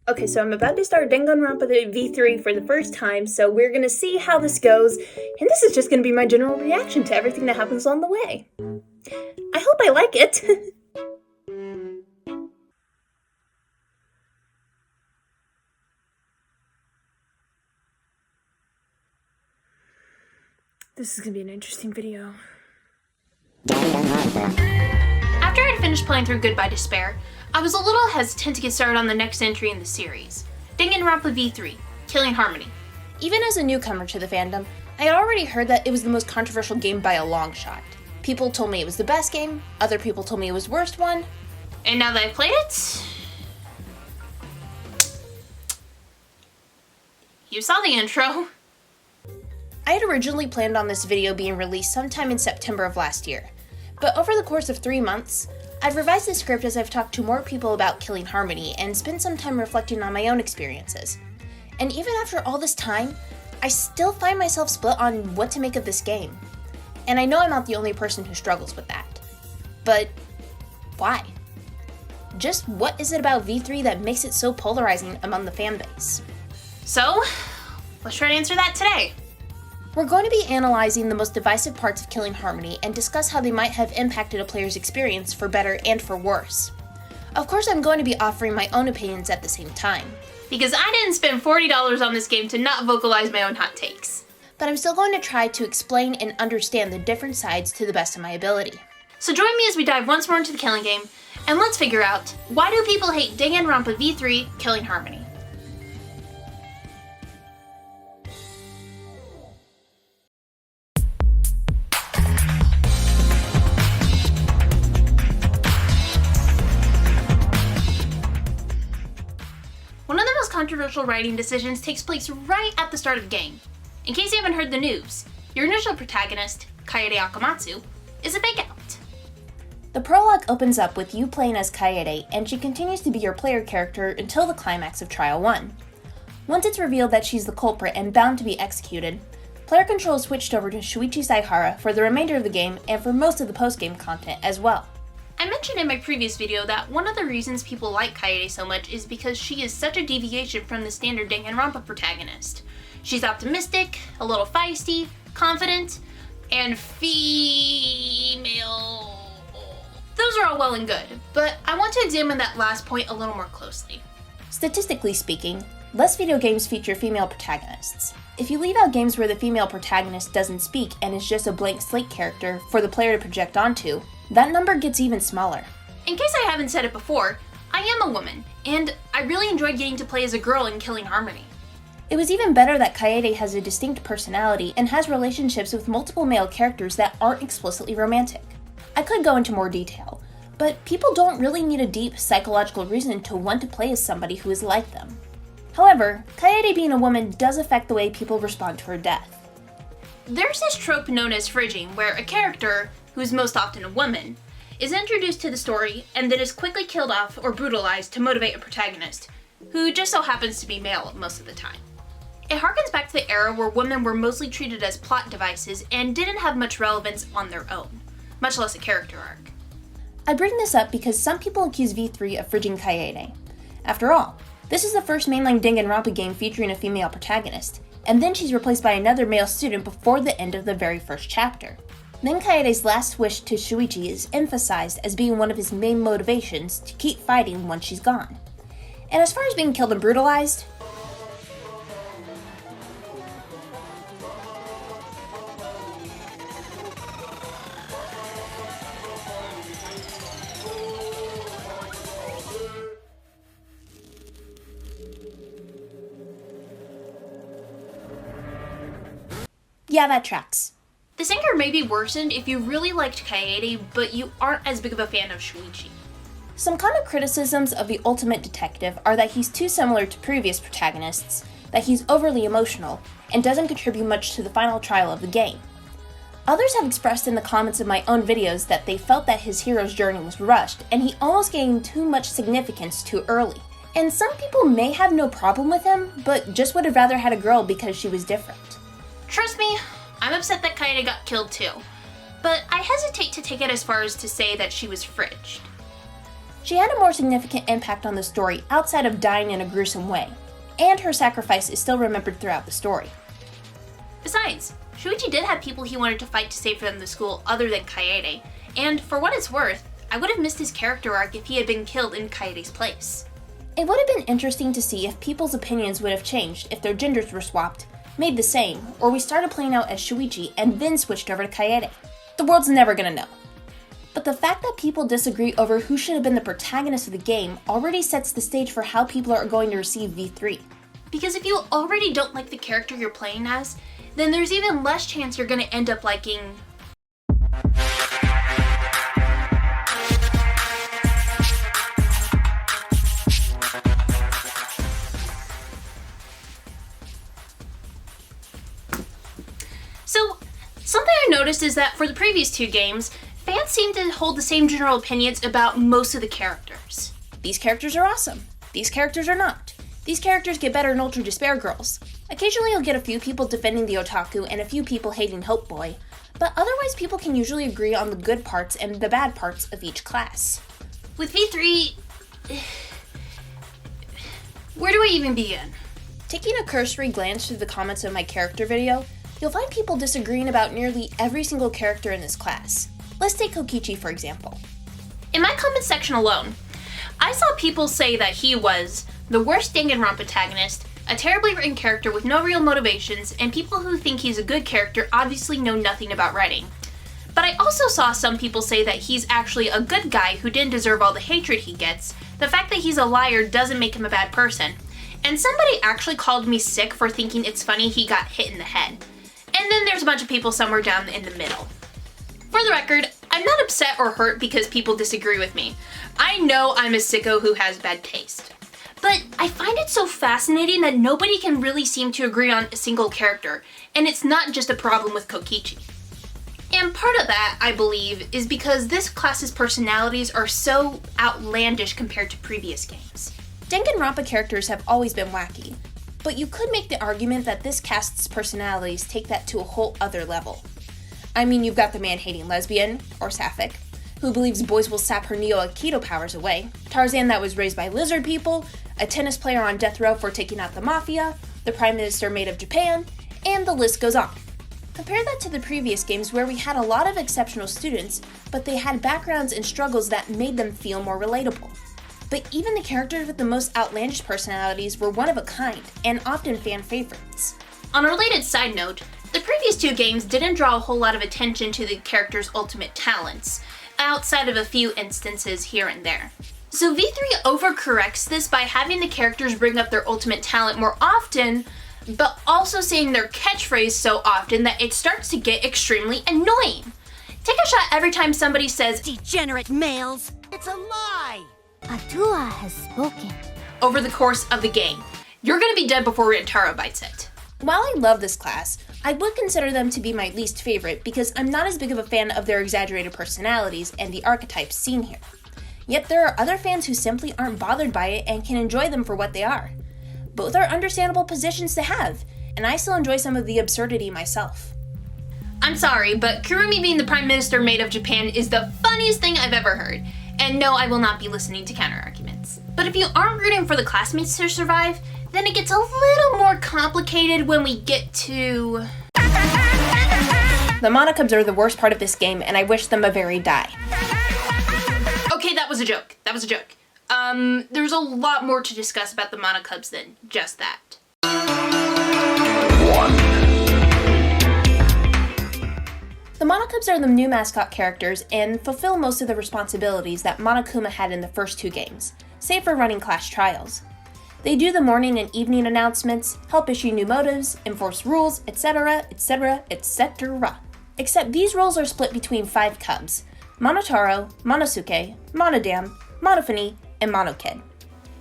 Okay, so I'm about to start Danganronpa V3 for the first time, so we're gonna see how this goes, and this is just gonna be my general reaction to everything that happens on the way. I hope I like it. This is gonna be an interesting video. After I'd finished playing through Goodbye Despair, I was a little hesitant to get started on the next entry in the series, Danganronpa V3, Killing Harmony. Even as a newcomer to the fandom, I had already heard that it was the most controversial game by a long shot. People told me it was the best game, other people told me it was the worst one. And now that I've played it, you saw the intro. I had originally planned on this video being released sometime in September of last year, but over the course of 3 months, I've revised the script as I've talked to more people about Killing Harmony and spent some time reflecting on my own experiences. And even after all this time, I still find myself split on what to make of this game. And I know I'm not the only person who struggles with that. But why? Just what is it about V3 that makes it so polarizing among the fanbase? So, let's try to answer that today. We're going to be analyzing the most divisive parts of Killing Harmony and discuss how they might have impacted a player's experience for better and for worse. Of course, I'm going to be offering my own opinions at the same time. Because I didn't spend $40 on this game to not vocalize my own hot takes. But I'm still going to try to explain and understand the different sides to the best of my ability. So join me as we dive once more into the Killing game, and let's figure out, why do people hate Danganronpa V3 Killing Harmony? One of the most controversial writing decisions takes place right at the start of the game. In case you haven't heard the news, your initial protagonist, Kaede Akamatsu, is a fake out. The prologue opens up with you playing as Kaede, and she continues to be your player character until the climax of Trial 1. Once it's revealed that she's the culprit and bound to be executed, player control is switched over to Shuichi Saihara for the remainder of the game and for most of the post-game content as well. I mentioned in my previous video that one of the reasons people like Kaede so much is because she is such a deviation from the standard Danganronpa protagonist. She's optimistic, a little feisty, confident, and female. Those are all well and good, but I want to examine that last point a little more closely. Statistically speaking, less video games feature female protagonists. If you leave out games where the female protagonist doesn't speak and is just a blank slate character for the player to project onto, that number gets even smaller. In case I haven't said it before, I am a woman, and I really enjoyed getting to play as a girl in Killing Harmony. It was even better that Kaede has a distinct personality and has relationships with multiple male characters that aren't explicitly romantic. I could go into more detail, but people don't really need a deep psychological reason to want to play as somebody who is like them. However, Kaede being a woman does affect the way people respond to her death. There's this trope known as fridging, where a character, who is most often a woman, is introduced to the story and then is quickly killed off or brutalized to motivate a protagonist, who just so happens to be male most of the time. It harkens back to the era where women were mostly treated as plot devices and didn't have much relevance on their own, much less a character arc. I bring this up because some people accuse V3 of fridging Kaede. After all, this is the first mainline Danganronpa game featuring a female protagonist, and then she's replaced by another male student before the end of the very first chapter. Then Kaede's last wish to Shuichi is emphasized as being one of his main motivations to keep fighting once she's gone. And as far as being killed and brutalized, yeah, that tracks. This anger may be worsened if you really liked Kaede, but you aren't as big of a fan of Shuichi. Some common criticisms of the Ultimate Detective are that he's too similar to previous protagonists, that he's overly emotional, and doesn't contribute much to the final trial of the game. Others have expressed in the comments of my own videos that they felt that his hero's journey was rushed, and he almost gained too much significance too early. And some people may have no problem with him, but just would have rather had a girl because she was different. Trust me, I'm upset that Kaede got killed too, but I hesitate to take it as far as to say that she was fridged. She had a more significant impact on the story outside of dying in a gruesome way, and her sacrifice is still remembered throughout the story. Besides, Shuichi did have people he wanted to fight to save from the school other than Kaede, and for what it's worth, I would have missed his character arc if he had been killed in Kaede's place. It would have been interesting to see if people's opinions would have changed if their genders were swapped, made the same, or we started playing out as Shuichi and then switched over to Kaede. The world's never gonna know. But the fact that people disagree over who should have been the protagonist of the game already sets the stage for how people are going to receive V3. Because if you already don't like the character you're playing as, then there's even less chance you're gonna end up liking So, something I noticed is that for the previous two games, fans seem to hold the same general opinions about most of the characters. These characters are awesome. These characters are not. These characters get better in Ultra Despair Girls. Occasionally you'll get a few people defending the otaku and a few people hating Hope Boy, but otherwise people can usually agree on the good parts and the bad parts of each class. With V3, where do I even begin? Taking a cursory glance through the comments of my character video, you'll find people disagreeing about nearly every single character in this class. Let's take Kokichi for example. In my comment section alone, I saw people say that he was the worst Danganronpa protagonist, a terribly written character with no real motivations, and people who think he's a good character obviously know nothing about writing. But I also saw some people say that he's actually a good guy who didn't deserve all the hatred he gets, the fact that he's a liar doesn't make him a bad person, and somebody actually called me sick for thinking it's funny he got hit in the head. And then there's a bunch of people somewhere down in the middle. For the record, I'm not upset or hurt because people disagree with me. I know I'm a sicko who has bad taste. But I find it so fascinating that nobody can really seem to agree on a single character, and it's not just a problem with Kokichi. And part of that, I believe, is because this class's personalities are so outlandish compared to previous games. Danganronpa characters have always been wacky, but you could make the argument that this cast's personalities take that to a whole other level. I mean, you've got the man-hating lesbian, or sapphic, who believes boys will sap her Neo-Aikido powers away, Tarzan that was raised by lizard people, a tennis player on death row for taking out the mafia, the Prime Minister made of Japan, and the list goes on. Compare that to the previous games where we had a lot of exceptional students, but they had backgrounds and struggles that made them feel more relatable. But even the characters with the most outlandish personalities were one of a kind, and often fan favorites. On a related side note, the previous two games didn't draw a whole lot of attention to the character's ultimate talents, outside of a few instances here and there. So V3 overcorrects this by having the characters bring up their ultimate talent more often, but also saying their catchphrase so often that it starts to get extremely annoying. Take a shot every time somebody says, "Degenerate males! It's a lie!" Atua has spoken. Over the course of the game. You're gonna be dead before Ryotaro bites it. While I love this class, I would consider them to be my least favorite because I'm not as big of a fan of their exaggerated personalities and the archetypes seen here. Yet there are other fans who simply aren't bothered by it and can enjoy them for what they are. Both are understandable positions to have, and I still enjoy some of the absurdity myself. I'm sorry, but Kurumi being the Prime Minister made of Japan is the funniest thing I've ever heard. And no, I will not be listening to counter-arguments. But if you aren't rooting for the classmates to survive, then it gets a little more complicated when we get to... The Monokubs are the worst part of this game, and I wish them a very die. Okay, that was a joke. That was a joke. There's a lot more to discuss about the Monokubs than just that. The Monokubs are the new mascot characters and fulfill most of the responsibilities that Monokuma had in the first two games, save for running class trials. They do the morning and evening announcements, help issue new motives, enforce rules, etc., etc., etc. Except these roles are split between 5 cubs: Monotaro, Monosuke, Monodam, Monophony, and Monokid.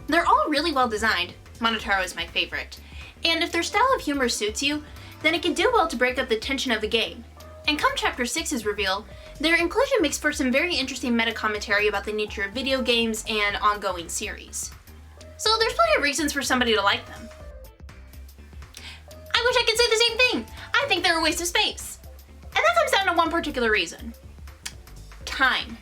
They're all really well designed. Monotaro is my favorite. And if their style of humor suits you, then it can do well to break up the tension of the game. And come Chapter 6's reveal, their inclusion makes for some very interesting meta-commentary about the nature of video games and ongoing series. So there's plenty of reasons for somebody to like them. I wish I could say the same thing! I think they're a waste of space. And that comes down to one particular reason. Time.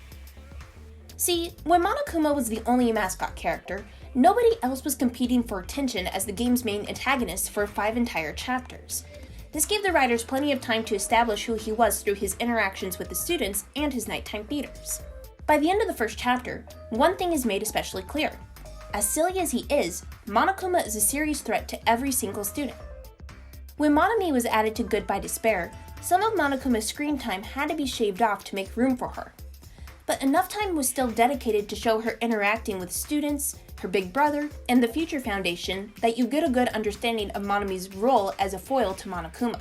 See, when Monokuma was the only mascot character, nobody else was competing for attention as the game's main antagonist for 5 entire chapters. This gave the writers plenty of time to establish who he was through his interactions with the students and his nighttime theaters. By the end of the first chapter, one thing is made especially clear. As silly as he is, Monokuma is a serious threat to every single student. When Monomi was added to Goodbye Despair, some of Monokuma's screen time had to be shaved off to make room for her. But enough time was still dedicated to show her interacting with students, her big brother, and the Future Foundation that you get a good understanding of Monomi's role as a foil to Monokuma.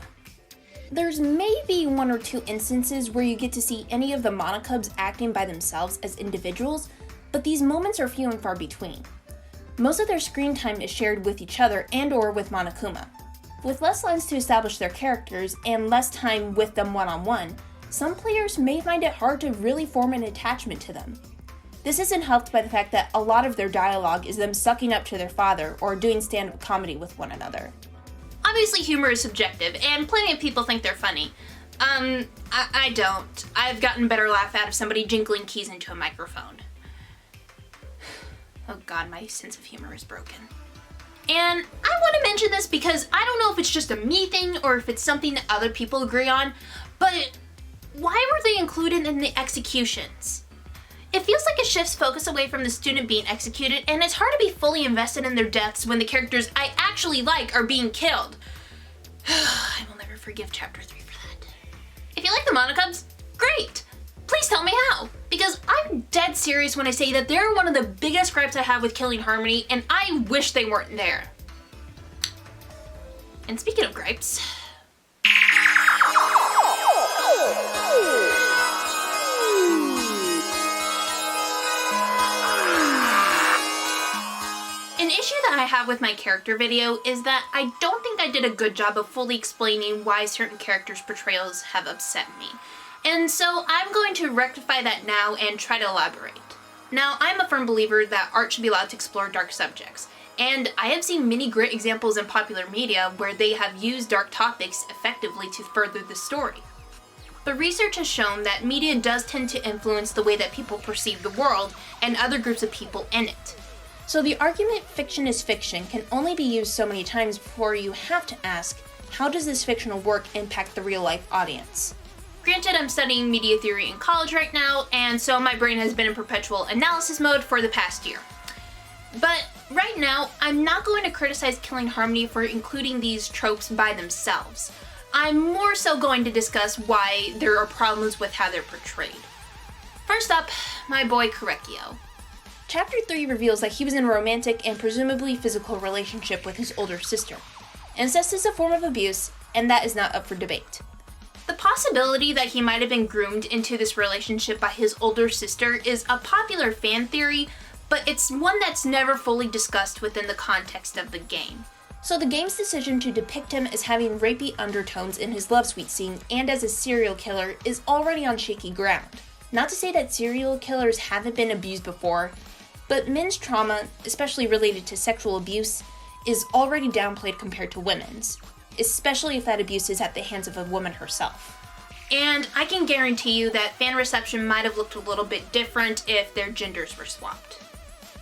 There's maybe 1 or 2 instances where you get to see any of the Monokubs acting by themselves as individuals, but these moments are few and far between. Most of their screen time is shared with each other and/or with Monokuma. With less lines to establish their characters and less time with them one-on-one, some players may find it hard to really form an attachment to them. This isn't helped by the fact that a lot of their dialogue is them sucking up to their father or doing stand-up comedy with one another. Obviously, humor is subjective, and plenty of people think they're funny. I don't. I've gotten a better laugh out of somebody jingling keys into a microphone. Oh god, my sense of humor is broken. And I want to mention this because I don't know if it's just a me thing or if it's something that other people agree on, but why were they included in the executions? It feels like it shifts focus away from the student being executed, and it's hard to be fully invested in their deaths when the characters I actually like are being killed. I will never forgive Chapter 3 for that. If you like the Monokubs, great! Please tell me how, because I'm dead serious when I say that they're one of the biggest gripes I have with Killing Harmony, and I wish they weren't there. And speaking of gripes... An issue that I have with my character video is that I don't think I did a good job of fully explaining why certain characters' portrayals have upset me. And so I'm going to rectify that now and try to elaborate. Now, I'm a firm believer that art should be allowed to explore dark subjects, and I have seen many great examples in popular media where they have used dark topics effectively to further the story. But research has shown that media does tend to influence the way that people perceive the world and other groups of people in it. So the argument fiction is fiction can only be used so many times before you have to ask, how does this fictional work impact the real-life audience? Granted, I'm studying media theory in college right now, and so my brain has been in perpetual analysis mode for the past year. But right now, I'm not going to criticize Killing Harmony for including these tropes by themselves. I'm more so going to discuss why there are problems with how they're portrayed. First up, my boy Korekio. Chapter 3 reveals that he was in a romantic and presumably physical relationship with his older sister. Incest is a form of abuse, and that is not up for debate. The possibility that he might have been groomed into this relationship by his older sister is a popular fan theory, but it's one that's never fully discussed within the context of the game. So the game's decision to depict him as having rapey undertones in his love suite scene and as a serial killer is already on shaky ground. Not to say that serial killers haven't been abused before, but men's trauma, especially related to sexual abuse, is already downplayed compared to women's, especially if that abuse is at the hands of a woman herself. And I can guarantee you that fan reception might have looked a little bit different if their genders were swapped.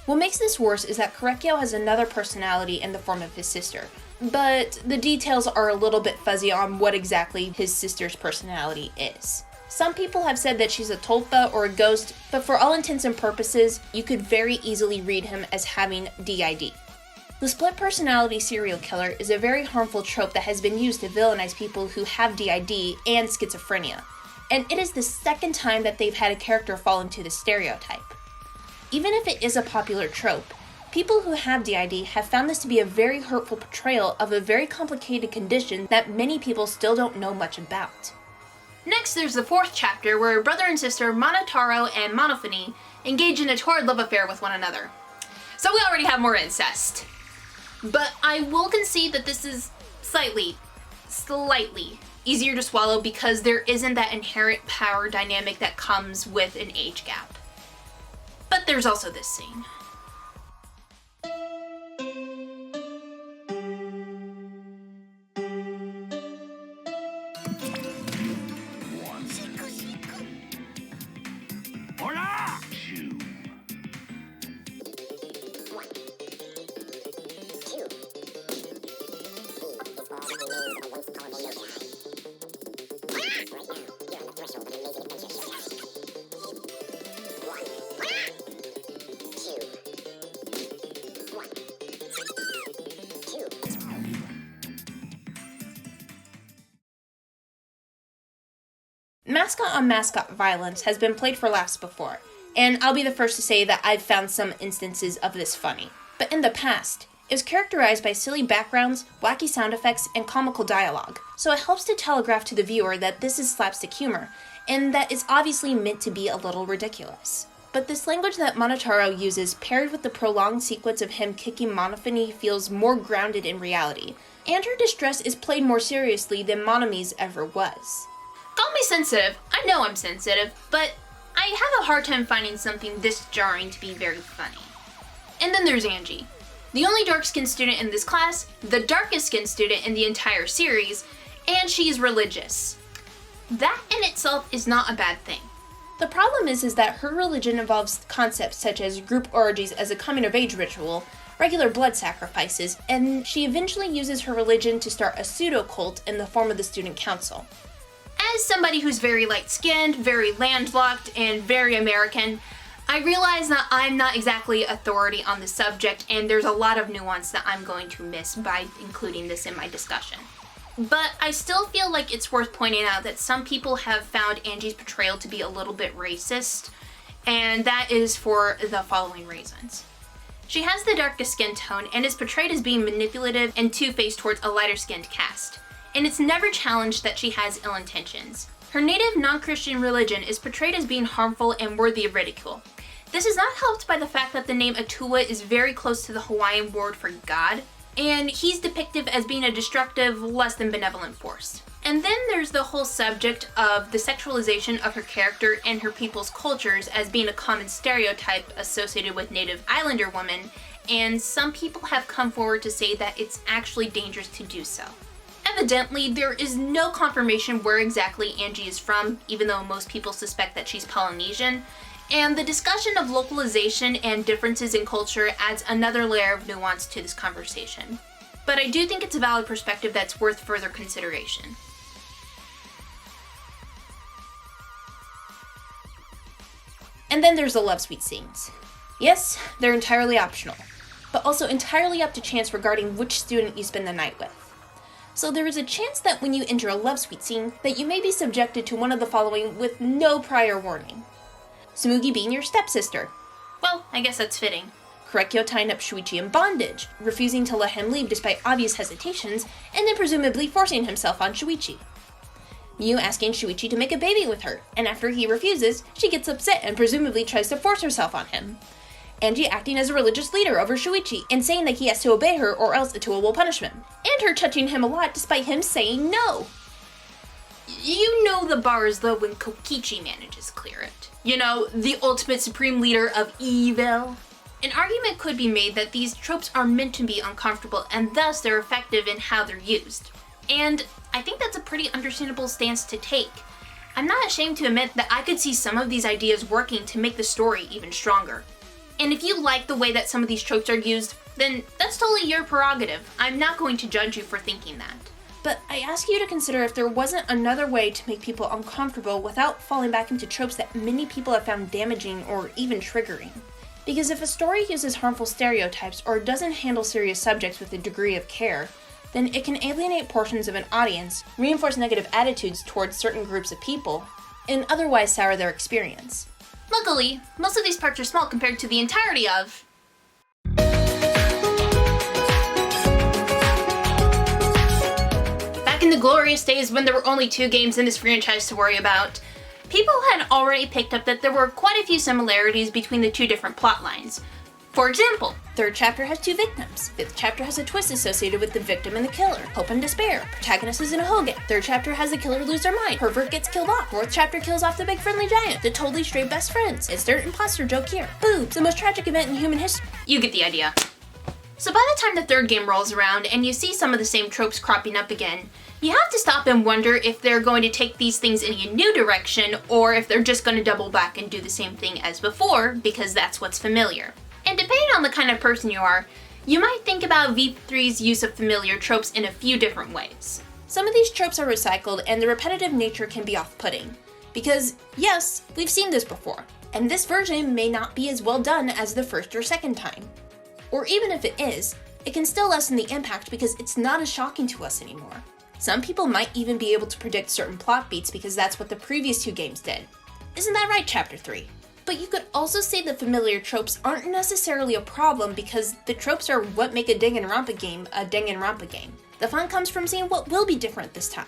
What makes this worse is that Korekio has another personality in the form of his sister, but the details are a little bit fuzzy on what exactly his sister's personality is. Some people have said that she's a tulpa or a ghost, but for all intents and purposes, you could very easily read him as having DID. The split personality serial killer is a very harmful trope that has been used to villainize people who have DID and schizophrenia, and it is the second time that they've had a character fall into this stereotype. Even if it is a popular trope, people who have DID have found this to be a very hurtful portrayal of a very complicated condition that many people still don't know much about. Next, there's the 4th chapter where brother and sister Monotaro and Monofini engage in a torrid love affair with one another. So we already have more incest. But I will concede that this is slightly easier to swallow because there isn't that inherent power dynamic that comes with an age gap. But there's also this scene. mascot-on-mascot violence has been played for laughs before, and I'll be the first to say that I've found some instances of this funny. But in the past, it was characterized by silly backgrounds, wacky sound effects, and comical dialogue, so it helps to telegraph to the viewer that this is slapstick humor, and that it's obviously meant to be a little ridiculous. But this language that Monotaro uses, paired with the prolonged sequence of him kicking Monophony, feels more grounded in reality, and her distress is played more seriously than Monomi's ever was. Call me sensitive. I know I'm sensitive, but I have a hard time finding something this jarring to be very funny. And then there's Angie, the only dark-skinned student in this class, the darkest-skinned student in the entire series, and she's religious. That in itself is not a bad thing. The problem is that her religion involves concepts such as group orgies as a coming-of-age ritual, regular blood sacrifices, and she eventually uses her religion to start a pseudo-cult in the form of the student council. As somebody who's very light-skinned, very landlocked, and very American, I realize that I'm not exactly authority on the subject, and there's a lot of nuance that I'm going to miss by including this in my discussion. But I still feel like it's worth pointing out that some people have found Angie's portrayal to be a little bit racist, and that is for the following reasons. She has the darkest skin tone and is portrayed as being manipulative and two-faced towards a lighter-skinned cast, and it's never challenged that she has ill intentions. Her native non-Christian religion is portrayed as being harmful and worthy of ridicule. This is not helped by the fact that the name Atua is very close to the Hawaiian word for God, and he's depicted as being a destructive, less than benevolent force. And then there's the whole subject of the sexualization of her character and her people's cultures as being a common stereotype associated with Native Islander women, and some people have come forward to say that it's actually dangerous to do so. Evidently, there is no confirmation where exactly Angie is from, even though most people suspect that she's Polynesian, and the discussion of localization and differences in culture adds another layer of nuance to this conversation. But I do think it's a valid perspective that's worth further consideration. And then there's the love suite scenes. Yes, they're entirely optional, but also entirely up to chance regarding which student you spend the night with. So there is a chance that when you enter a love suite scene, that you may be subjected to one of the following with no prior warning. Tsumugi being your stepsister. Well, I guess that's fitting. Korekyo tying up Shuichi in bondage, refusing to let him leave despite obvious hesitations, and then presumably forcing himself on Shuichi. Miu asking Shuichi to make a baby with her, and after he refuses, she gets upset and presumably tries to force herself on him. Angie acting as a religious leader over Shuichi and saying that he has to obey her or else Atua will punish him. And her touching him a lot despite him saying no. You know the bar is low when Kokichi manages to clear it. You know, the ultimate supreme leader of evil. An argument could be made that these tropes are meant to be uncomfortable and thus they're effective in how they're used. And I think that's a pretty understandable stance to take. I'm not ashamed to admit that I could see some of these ideas working to make the story even stronger. And if you like the way that some of these tropes are used, then that's totally your prerogative. I'm not going to judge you for thinking that. But I ask you to consider if there wasn't another way to make people uncomfortable without falling back into tropes that many people have found damaging or even triggering. Because if a story uses harmful stereotypes or doesn't handle serious subjects with a degree of care, then it can alienate portions of an audience, reinforce negative attitudes towards certain groups of people, and otherwise sour their experience. Luckily, most of these parts are small compared to the entirety of... Back in the glorious days when there were only 2 games in this franchise to worry about, people had already picked up that there were quite a few similarities between the 2 different plot lines. For example, 3rd chapter has 2 victims. 5th chapter has a twist associated with the victim and the killer. Hope and despair. Protagonist is in a Hogan. 3rd chapter has the killer lose their mind. Pervert gets killed off. 4th chapter kills off the big friendly giant. The totally straight best friends. Insert imposter joke here. Boobs, the most tragic event in human history. You get the idea. So by the time the 3rd game rolls around and you see some of the same tropes cropping up again, you have to stop and wonder if they're going to take these things in a new direction or if they're just going to double back and do the same thing as before because that's what's familiar. And depending on the kind of person you are, you might think about V3's use of familiar tropes in a few different ways. Some of these tropes are recycled and the repetitive nature can be off-putting. Because, yes, we've seen this before, and this version may not be as well done as the first or second time. Or even if it is, it can still lessen the impact because it's not as shocking to us anymore. Some people might even be able to predict certain plot beats because that's what the previous 2 games did. Isn't that right, Chapter 3? But you could also say the familiar tropes aren't necessarily a problem because the tropes are what make a Danganronpa game a Danganronpa game. The fun comes from seeing what will be different this time,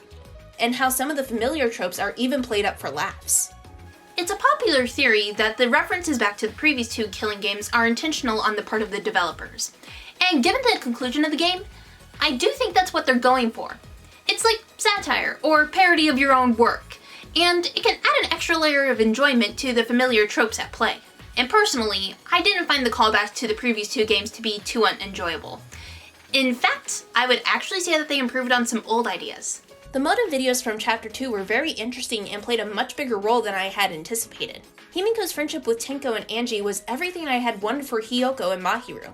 and how some of the familiar tropes are even played up for laughs. It's a popular theory that the references back to the previous 2 killing games are intentional on the part of the developers. And given the conclusion of the game, I do think that's what they're going for. It's like satire or parody of your own work, and it can add an extra layer of enjoyment to the familiar tropes at play. And personally, I didn't find the callbacks to the previous 2 games to be too unenjoyable. In fact, I would actually say that they improved on some old ideas. The motive videos from Chapter 2 were very interesting and played a much bigger role than I had anticipated. Himiko's friendship with Tenko and Angie was everything I had wanted for Hiyoko and Mahiru.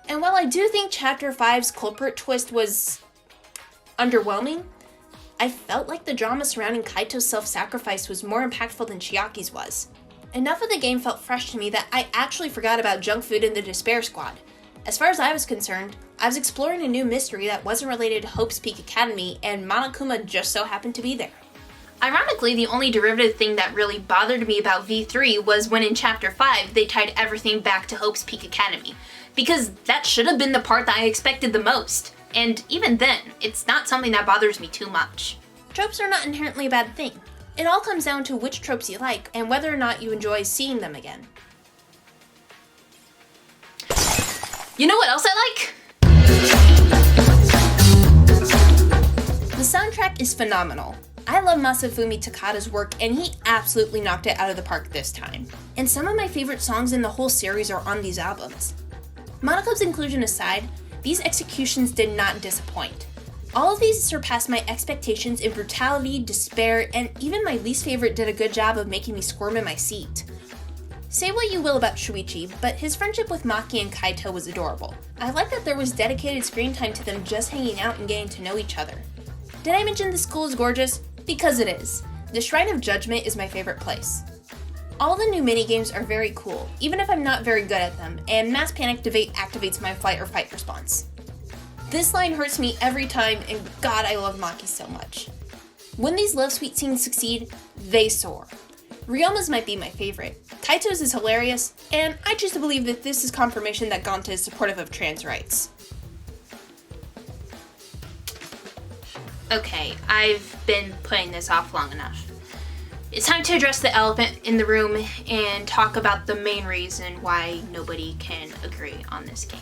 And while I do think Chapter 5's culprit twist was underwhelming, I felt like the drama surrounding Kaito's self-sacrifice was more impactful than Chiaki's was. Enough of the game felt fresh to me that I actually forgot about junk food in the Despair Squad. As far as I was concerned, I was exploring a new mystery that wasn't related to Hope's Peak Academy, and Monokuma just so happened to be there. Ironically, the only derivative thing that really bothered me about V3 was when in Chapter 5 they tied everything back to Hope's Peak Academy, because that should have been the part that I expected the most. And even then, it's not something that bothers me too much. Tropes are not inherently a bad thing. It all comes down to which tropes you like and whether or not you enjoy seeing them again. You know what else I like? The soundtrack is phenomenal. I love Masafumi Takada's work, and he absolutely knocked it out of the park this time. And some of my favorite songs in the whole series are on these albums. Monokubs' inclusion aside, these executions did not disappoint. All of these surpassed my expectations in brutality, despair, and even my least favorite did a good job of making me squirm in my seat. Say what you will about Shuichi, but his friendship with Maki and Kaito was adorable. I like that there was dedicated screen time to them just hanging out and getting to know each other. Did I mention the school is gorgeous? Because it is. The Shrine of Judgment is my favorite place. All the new minigames are very cool, even if I'm not very good at them, and Mass Panic activates my flight or fight response. This line hurts me every time, and God, I love Maki so much. When these love suite scenes succeed, they soar. Ryoma's might be my favorite. Kaito's is hilarious, and I choose to believe that this is confirmation that Ganta is supportive of trans rights. Okay, I've been putting this off long enough. It's time to address the elephant in the room and talk about the main reason why nobody can agree on this game.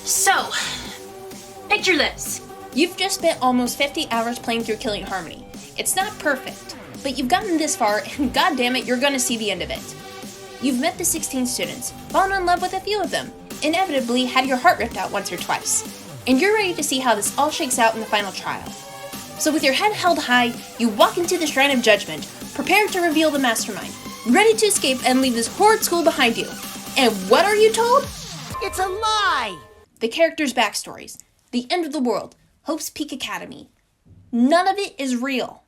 So, picture this. You've just spent almost 50 hours playing through Killing Harmony. It's not perfect, but you've gotten this far, and goddammit, you're gonna see the end of it. You've met the 16 students, fallen in love with a few of them, inevitably had your heart ripped out once or twice, and you're ready to see how this all shakes out in the final trial. So with your head held high, you walk into the Shrine of Judgment, prepared to reveal the mastermind, ready to escape and leave this horrid school behind you. And what are you told? It's a lie! The characters' backstories, the end of the world, Hope's Peak Academy. None of it is real.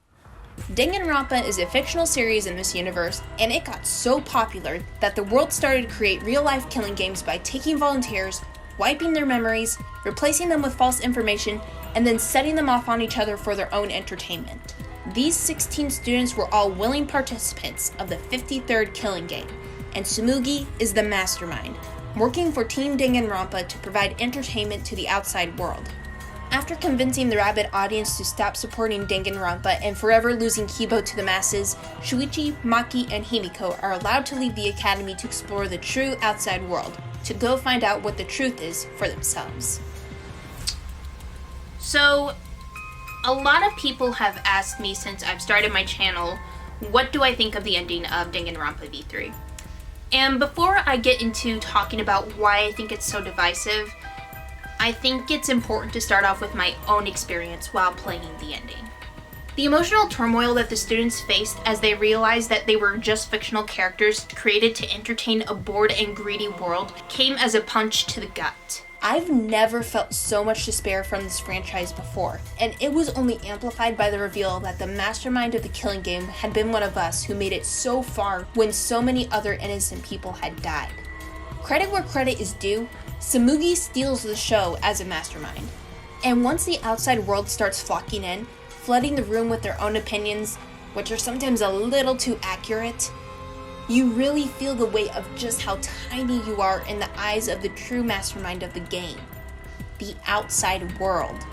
Danganronpa is a fictional series in this universe, and it got so popular that the world started to create real-life killing games by taking volunteers, wiping their memories, replacing them with false information, and then setting them off on each other for their own entertainment. These 16 students were all willing participants of the 53rd killing game, and Tsumugi is the mastermind, working for Team Danganronpa to provide entertainment to the outside world. After convincing the rabid audience to stop supporting Danganronpa and forever losing Kibo to the masses, Shuichi, Maki, and Himiko are allowed to leave the academy to explore the true outside world, to go find out what the truth is for themselves. So, a lot of people have asked me since I've started my channel, what do I think of the ending of Danganronpa V3? And before I get into talking about why I think it's so divisive, I think it's important to start off with my own experience while playing the ending. The emotional turmoil that the students faced as they realized that they were just fictional characters created to entertain a bored and greedy world came as a punch to the gut. I've never felt so much despair from this franchise before, and it was only amplified by the reveal that the mastermind of the killing game had been one of us who made it so far when so many other innocent people had died. Credit where credit is due, Tsumugi steals the show as a mastermind. And once the outside world starts flocking in, flooding the room with their own opinions, which are sometimes a little too accurate, you really feel the weight of just how tiny you are in the eyes of the true mastermind of the game, the outside world.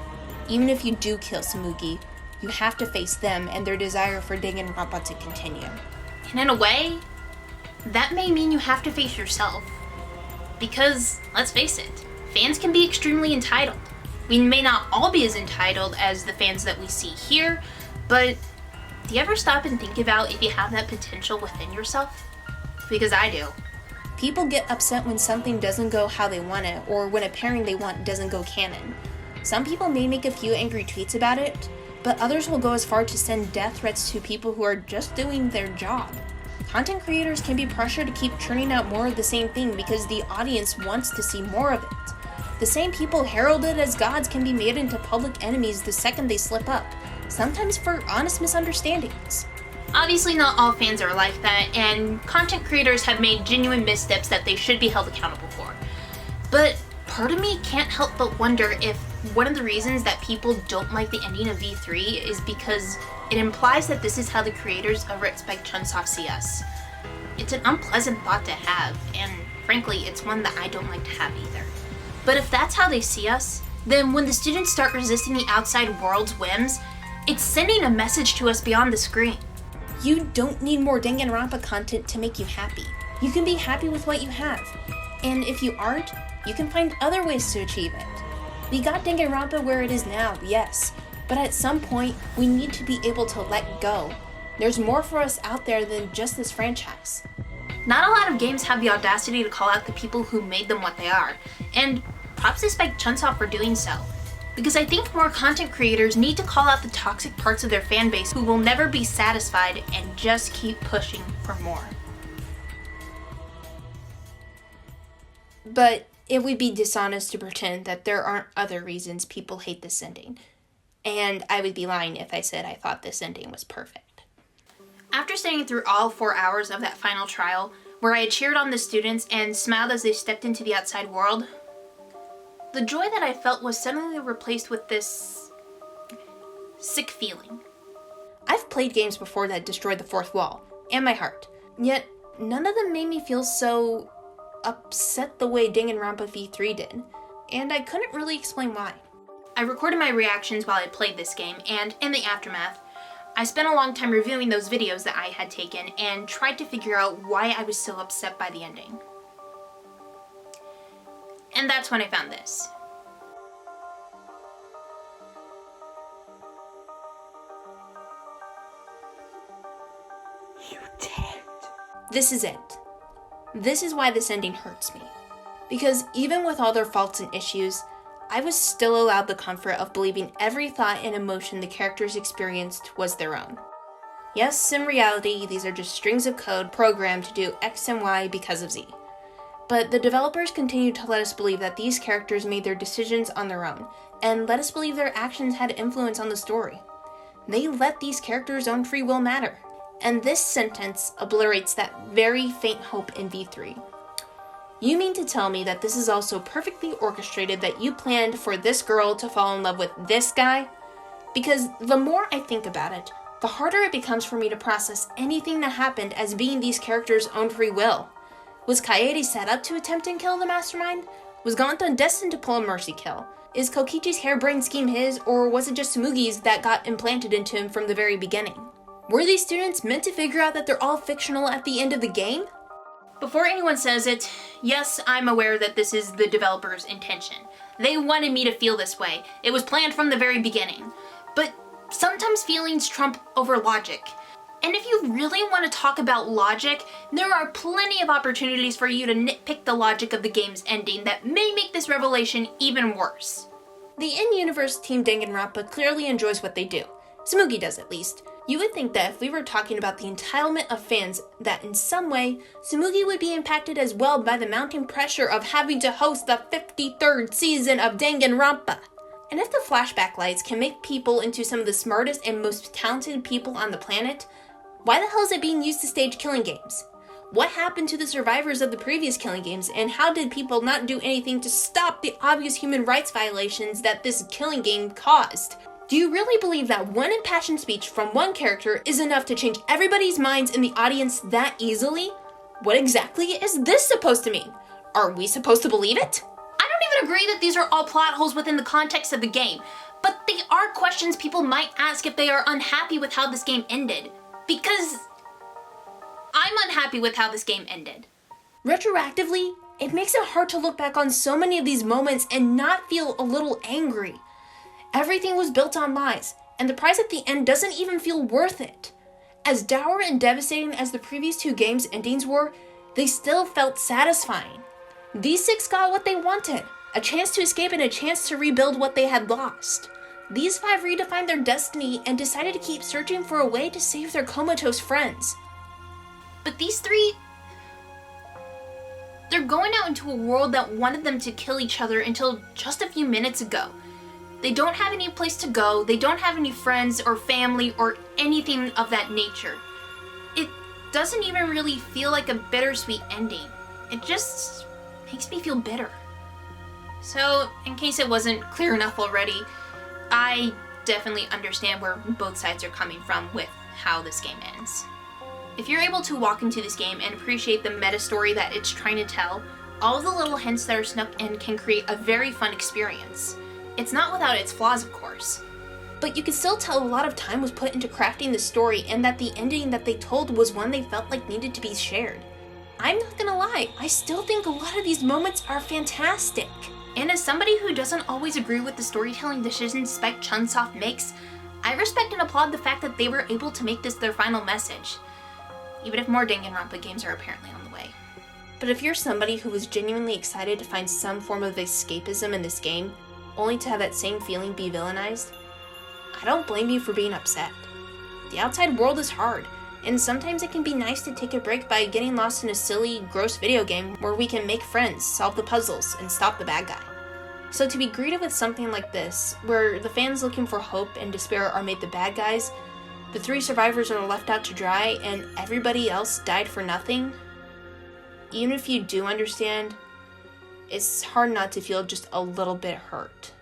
Even if you do kill Tsumugi, you have to face them and their desire for Danganronpa to continue. And in a way, that may mean you have to face yourself. Because, let's face it, fans can be extremely entitled. We may not all be as entitled as the fans that we see here, but do you ever stop and think about if you have that potential within yourself? Because I do. People get upset when something doesn't go how they want it, or when a pairing they want doesn't go canon. Some people may make a few angry tweets about it, but others will go as far to send death threats to people who are just doing their job. Content creators can be pressured to keep churning out more of the same thing because the audience wants to see more of it. The same people heralded as gods can be made into public enemies the second they slip up, sometimes for honest misunderstandings. Obviously not all fans are like that, and content creators have made genuine missteps that they should be held accountable for. But part of me can't help but wonder if one of the reasons that people don't like the ending of V3 is because it implies that this is how the creators over at Spike Chunsoft see us. It's an unpleasant thought to have, and frankly, it's one that I don't like to have either. But if that's how they see us, then when the students start resisting the outside world's whims, it's sending a message to us beyond the screen. You don't need more Danganronpa content to make you happy. You can be happy with what you have. And if you aren't, you can find other ways to achieve it. We got Danganronpa where it is now, yes, but at some point, we need to be able to let go. There's more for us out there than just this franchise. Not a lot of games have the audacity to call out the people who made them what they are, and props to Spike Chunsoft for doing so. Because I think more content creators need to call out the toxic parts of their fan base who will never be satisfied and just keep pushing for more. But it would be dishonest to pretend that there aren't other reasons people hate this ending. And I would be lying if I said I thought this ending was perfect. After staying through all 4 hours of that final trial, where I had cheered on the students and smiled as they stepped into the outside world, the joy that I felt was suddenly replaced with this sick feeling. I've played games before that destroyed the fourth wall, and my heart. Yet, none of them made me feel so upset the way Danganronpa V3 did, and I couldn't really explain why. I recorded my reactions while I played this game, and in the aftermath, I spent a long time reviewing those videos that I had taken and tried to figure out why I was so upset by the ending. And that's when I found this. You did. This is it. This is why this ending hurts me. Because even with all their faults and issues, I was still allowed the comfort of believing every thought and emotion the characters experienced was their own. Yes, in reality, these are just strings of code programmed to do X and Y because of Z. But the developers continued to let us believe that these characters made their decisions on their own, and let us believe their actions had influence on the story. They let these characters' own free will matter. And this sentence obliterates that very faint hope in V3. You mean to tell me that this is also perfectly orchestrated, that you planned for this girl to fall in love with this guy? Because the more I think about it, the harder it becomes for me to process anything that happened as being these characters' own free will. Was Kaede set up to attempt and kill the mastermind? Was Gonta destined to pull a mercy kill? Is Kokichi's harebrained scheme his, or was it just Tsumugi's that got implanted into him from the very beginning? Were these students meant to figure out that they're all fictional at the end of the game? Before anyone says it, yes, I'm aware that this is the developer's intention. They wanted me to feel this way. It was planned from the very beginning. But sometimes feelings trump over logic. And if you really want to talk about logic, there are plenty of opportunities for you to nitpick the logic of the game's ending that may make this revelation even worse. The in-universe Team Danganronpa clearly enjoys what they do. Tsumugi does, at least. You would think that if we were talking about the entitlement of fans, that in some way, Tsumugi would be impacted as well by the mounting pressure of having to host the 53rd season of Danganronpa. And if the flashback lights can make people into some of the smartest and most talented people on the planet, why the hell is it being used to stage killing games? What happened to the survivors of the previous killing games, and how did people not do anything to stop the obvious human rights violations that this killing game caused? Do you really believe that one impassioned speech from one character is enough to change everybody's minds in the audience that easily? What exactly is this supposed to mean? Are we supposed to believe it? I don't even agree that these are all plot holes within the context of the game, but they are questions people might ask if they are unhappy with how this game ended. Because I'm unhappy with how this game ended. Retroactively, it makes it hard to look back on so many of these moments and not feel a little angry. Everything was built on lies, and the prize at the end doesn't even feel worth it. As dour and devastating as the previous 2 games' endings were, they still felt satisfying. These 6 got what they wanted, a chance to escape and a chance to rebuild what they had lost. These 5 redefined their destiny and decided to keep searching for a way to save their comatose friends. But these 3, they're going out into a world that wanted them to kill each other until just a few minutes ago. They don't have any place to go, they don't have any friends or family or anything of that nature. It doesn't even really feel like a bittersweet ending. It just makes me feel bitter. So, in case it wasn't clear enough already, I definitely understand where both sides are coming from with how this game ends. If you're able to walk into this game and appreciate the meta story that it's trying to tell, all of the little hints that are snuck in can create a very fun experience. It's not without its flaws, of course. But you can still tell a lot of time was put into crafting the story and that the ending that they told was one they felt like needed to be shared. I'm not gonna lie, I still think a lot of these moments are fantastic. And as somebody who doesn't always agree with the storytelling decisions Spike Chunsoft makes, I respect and applaud the fact that they were able to make this their final message. Even if more Danganronpa games are apparently on the way. But if you're somebody who was genuinely excited to find some form of escapism in this game, only to have that same feeling be villainized, I don't blame you for being upset. The outside world is hard, and sometimes it can be nice to take a break by getting lost in a silly, gross video game where we can make friends, solve the puzzles, and stop the bad guy. So to be greeted with something like this, where the fans looking for hope and despair are made the bad guys, the 3 survivors are left out to dry, and everybody else died for nothing, even if you do understand, it's hard not to feel just a little bit hurt.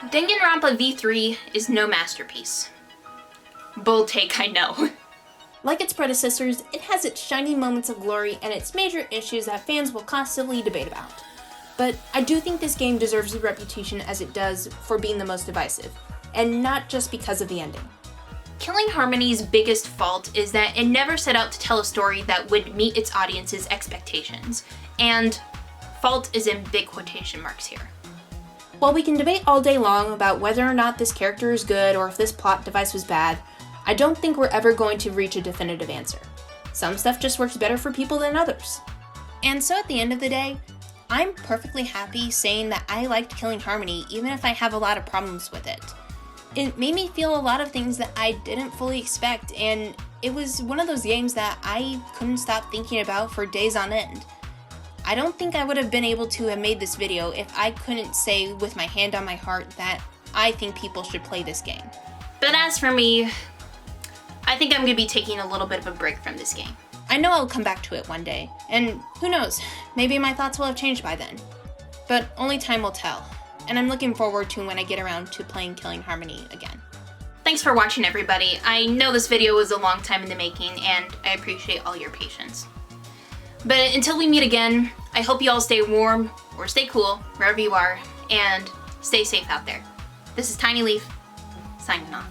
Danganronpa V3 is no masterpiece. Bold take, I know. Like its predecessors, it has its shining moments of glory and its major issues that fans will constantly debate about. But I do think this game deserves the reputation as it does for being the most divisive, and not just because of the ending. Killing Harmony's biggest fault is that it never set out to tell a story that would meet its audience's expectations, and fault is in big quotation marks here. While we can debate all day long about whether or not this character is good or if this plot device was bad, I don't think we're ever going to reach a definitive answer. Some stuff just works better for people than others. And so at the end of the day, I'm perfectly happy saying that I liked Killing Harmony even if I have a lot of problems with it. It made me feel a lot of things that I didn't fully expect, and it was one of those games that I couldn't stop thinking about for days on end. I don't think I would have been able to have made this video if I couldn't say with my hand on my heart that I think people should play this game. But as for me, I think I'm going to be taking a little bit of a break from this game. I know I'll come back to it one day, and who knows, maybe my thoughts will have changed by then. But only time will tell, and I'm looking forward to when I get around to playing Killing Harmony again. Thanks for watching, everybody. I know this video was a long time in the making, and I appreciate all your patience. But until we meet again, I hope you all stay warm, or stay cool, wherever you are, and stay safe out there. This is TinyLeaf, signing off.